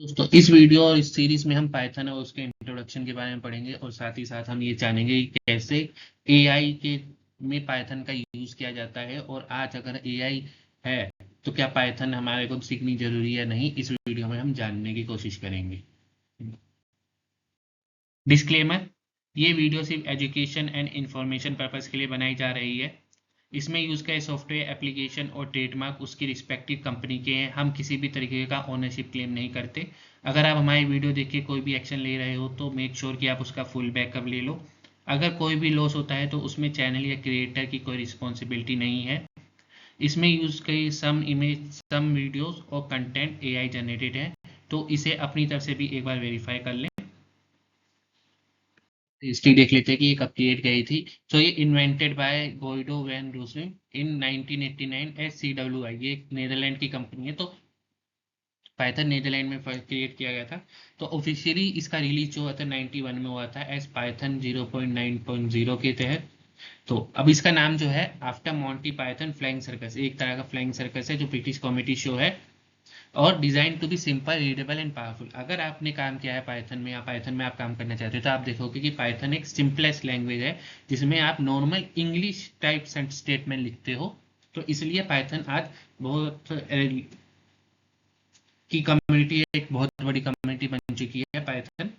दोस्तों इस वीडियो और इस सीरीज में हम पाइथन और उसके इंट्रोडक्शन के बारे में पढ़ेंगे और साथ ही साथ हम ये जानेंगे कि कैसे एआई के में पाइथन का यूज किया जाता है और आज अगर एआई है तो क्या पाइथन हमारे को सीखनी जरूरी है नहीं, इस वीडियो में हम जानने की कोशिश करेंगे। डिस्क्लेमर, ये वीडियो सिर्फ एजुकेशन एंड इंफॉर्मेशन पर्पस के लिए बनाई जा रही है। इसमें यूज का सॉफ्टवेयर एप्लीकेशन और ट्रेडमार्क उसकी रिस्पेक्टिव कंपनी के हैं। हम किसी भी तरीके का ओनरशिप क्लेम नहीं करते। अगर आप हमारी वीडियो देख के कोई भी एक्शन ले रहे हो तो मेक श्योर कि आप उसका फुल बैकअप ले लो। अगर कोई भी लॉस होता है तो उसमें चैनल या क्रिएटर की कोई रिस्पॉन्सिबिलिटी नहीं है। इसमें यूज कई सम इमेज सम वीडियोस और कंटेंट एआई जनरेटेड है, तो इसे अपनी तरफ से भी एक बार वेरीफाई कर लें। हिस्ट्री देख लेते हैं कि ये कब क्रिएट गई थी। तो ये invented by Guido van Rossum in 1989 at CWI। ये नीदरलैंड की कंपनी है। तो पाइथन नीदरलैंड में क्रिएट किया गया था। तो ऑफिशियली इसका रिलीज जो हुआ था 91 में हुआ था एज पाइथन 0.9.0 के तहत। तो अब इसका नाम जो है after Monty Python flying circus, एक तरह का फ्लाइंग सर्कस है जो ब्रिटिश कॉमेडी शो है और design to be simple readable and powerful. अगर आपने काम किया है पाइथन में या पाइथन में आप काम करना चाहते हो तो आप देखोगे कि पाइथन एक सिंपलेस्ट लैंग्वेज है जिसमें आप नॉर्मल इंग्लिश टाइप स्टेटमेंट लिखते हो। तो इसलिए पाइथन आज बहुत की कम्युनिटी, एक बहुत बड़ी कम्युनिटी बन चुकी है पाइथन।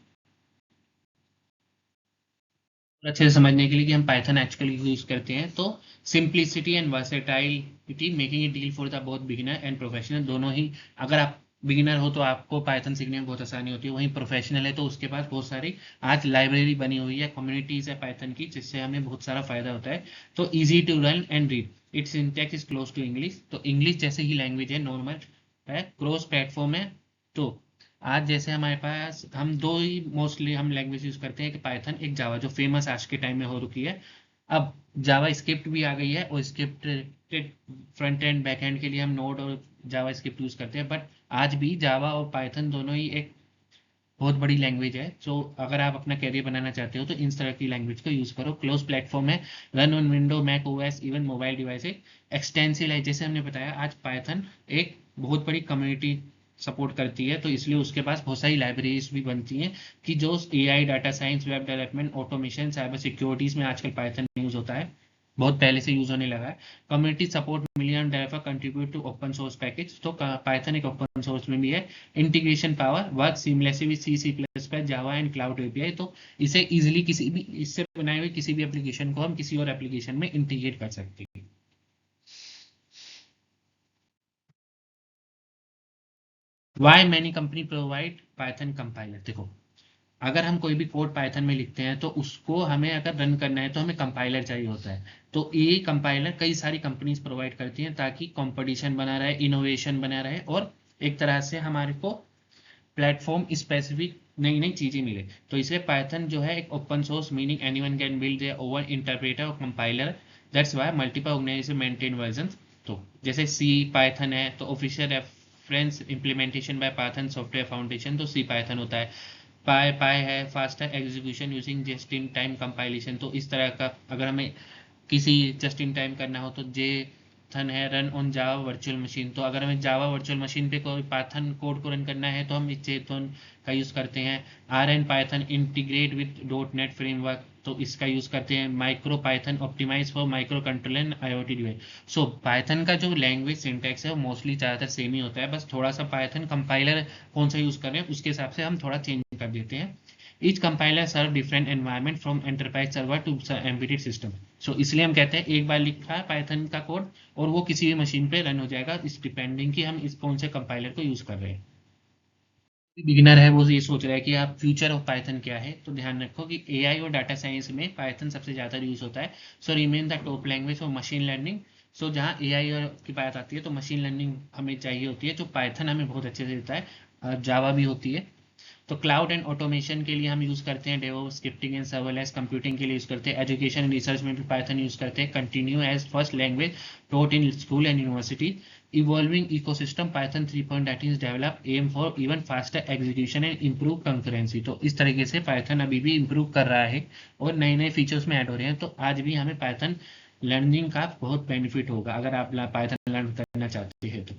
अच्छे से समझने के लिए कि हम पाइथन एक्चुअली यूज करते हैं, तो simplicity and versatility making it deal for the both beginner and professional, दोनों ही। अगर आप बिगिनर हो तो आपको पाइथन सीखने में बहुत आसानी होती है, वहीं प्रोफेशनल है तो उसके पास बहुत सारी आज लाइब्रेरी बनी हुई है, कम्युनिटीज है पाइथन की, जिससे हमें बहुत सारा फायदा होता है। तो easy to learn and read, its syntax is close to English. तो इंग्लिश जैसे ही लैंग्वेज है, नॉर्मल है, क्रॉस प्लेटफॉर्म है। तो आज जैसे हमारे पास हम दो ही मोस्टली हम लैंग्वेज यूज करते हैं कि पाइथन, एक जावा जो फेमस आज के टाइम में हो रखी है। अब जावा स्क्रिप्ट भी आ गई है और script front end back and के लिए हम नोड और जावा स्क्रिप्ट यूज करते हैं, बट आज भी जावा और पाइथन दोनों ही एक बहुत बड़ी लैंग्वेज है। सो अगर आप अपना कैरियर बनाना चाहते हो तो इन तरह की लैंग्वेज को यूज करो। क्लोज प्लेटफॉर्म है, run on window, Mac OS, even mobile device. Extensive है, जैसे हमने बताया आज पाइथन एक बहुत बड़ी कम्युनिटी सपोर्ट करती है, तो इसलिए उसके पास बहुत सारी लाइब्रेरीज भी बनती हैं कि जो AI, data science, web development, automation, cyber securities में आजकल पाइथन यूज होता है, बहुत पहले से यूज होने लगा है। Community support, million developer contribute to open source package, तो पाइथन एक ओपन सोर्स में भी है। Integration power, work seamlessly with C++, Java and cloud API, तो इसे इजीली किसी भी इससे बनाए हुए किसी भी एप्लीकेशन को हम किसी और एप्लीकेशन में इंटीग्रेट कर सकते हैं। Why many company provide Python compiler. देखो, अगर हम कोई भी कोड पाइथन में लिखते हैं तो उसको हमें अगर रन करना है तो हमें कंपाइलर चाहिए होता है। तो ये कंपाइलर कई सारी कंपनीज प्रोवाइड करती हैं ताकि कंपटीशन बना रहे, इनोवेशन बना रहे और एक तरह से हमारे को प्लेटफॉर्म स्पेसिफिक नई नई चीजें मिले। तो इसलिए पाइथन जो है एक open source, meaning anyone can build their own interpreter और compiler. That's why multiple organisation maintain versions. तो जैसे सी पाइथन है तो official reference implementation by Python software foundation, तो सी पाइथन होता है। पाई पाई है faster execution using just in time compilation, तो इस तरह का अगर हमें किसी जस्ट इन टाइम करना हो तो जे थन है run on Java virtual machine. तो अगर हमें जावा वर्चुअल मशीन पे कोई पाइथन कोड को रन करना है तो हम इस जेथन का यूज करते हैं। Iron Python integrate with dot net framework, तो इसका यूज करते हैं। Micro Python optimize for micro controller and IoT device. So Python का जो लैंग्वेज सिंटैक्स है वो मोस्टली ज़्यादातर सेम ही होता है, बस थोड़ा सा पाइथन कंपाइलर कौन सा यूज कर रहे हैं उसके हिसाब से हम थोड़ा चेंज कर देते हैं। Each compiler serve different environment from enterprise server to embedded system. So इसलिए हम कहते हैं एक बार लिखा है पाइथन का कोड और वो किसी भी मशीन पे रन हो जाएगा, इस डिपेंडिंग कि हम इस कौन से कंपाइलर को यूज कर रहे हैं। बिगिनर है वो ये सोच रहा है कि आप फ्यूचर ऑफ पाइथन क्या है, तो ध्यान रखो कि एआई और डाटा साइंस में पाइथन सबसे ज़्यादा यूज होता है। So remain the top language for machine learning. So जहाँ एआई की बात आती है तो मशीन लर्निंग हमें चाहिए होती है, जो पाइथन हमें बहुत अच्छे से देता है। जावा भी होती है। तो क्लाउड एंड ऑटोमेशन के लिए हम यूज करते हैं DevOps, scripting and serverless computing के लिए यूज करते हैं। एजुकेशन एंड रिसर्च में भी पाइथन यूज करते हैं। Continue as first language taught in school and university. Evolving ecosystem Python 3.18 is develop em for even faster execution and improve concurrency. तो इस तरीके से पाइथन अभी भी इंप्रूव कर रहा है और नए नए फीचर्स में ऐड हो रहे हैं। तो आज भी हमें पाइथन लर्निंग का बहुत बेनिफिट होगा अगर आप पाइथन लर्न करना चाहते हैं तो।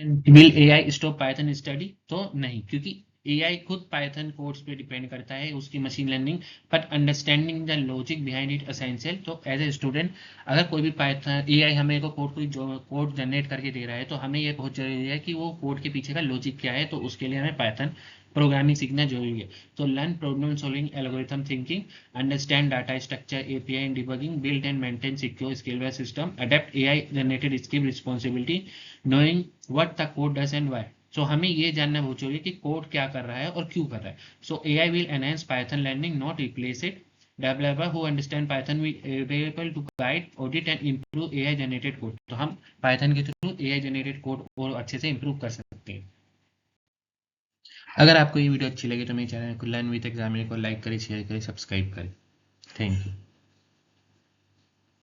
Will AI stop Python study? तो नहीं, क्योंकि एआई खुद पाइथन कोड्स पे डिपेंड करता है, उसकी machine learning, but understanding the logic behind it essential. तो एज ए स्टूडेंट अगर कोई भी पाइथन एआई हमें को कोड कोई जो कोड जनरेट करके दे रहा है, तो हमें ये बहुत जरूरी है कि वो कोड के पीछे का लॉजिक क्या है, तो उसके लिए हमें पाइथन प्रोग्रामिंग सीखना जरूरी है। तो learn problem solving, algorithm thinking, understand data structure, API and debugging, build and maintain secure scalable system, adapt AI generated script responsibility, knowing what the code does and why. So हमें ये जानना बहुत जरूरी है कि कोड क्या कर रहा है और क्यों कर रहा है। So AI will enhance Python learning, not replace it. Developer who understand Python will be able to guide, audit and improve AI generated code. तो हम Python के थ्रू AI generated code और अच्छे से improve कर सकते हैं। अगर आपको ये वीडियो अच्छी लगी तो मेरे चैनल को लर्न विद एग्जामिनर को लाइक करें, शेयर करें, सब्सक्राइब करें। Thank you.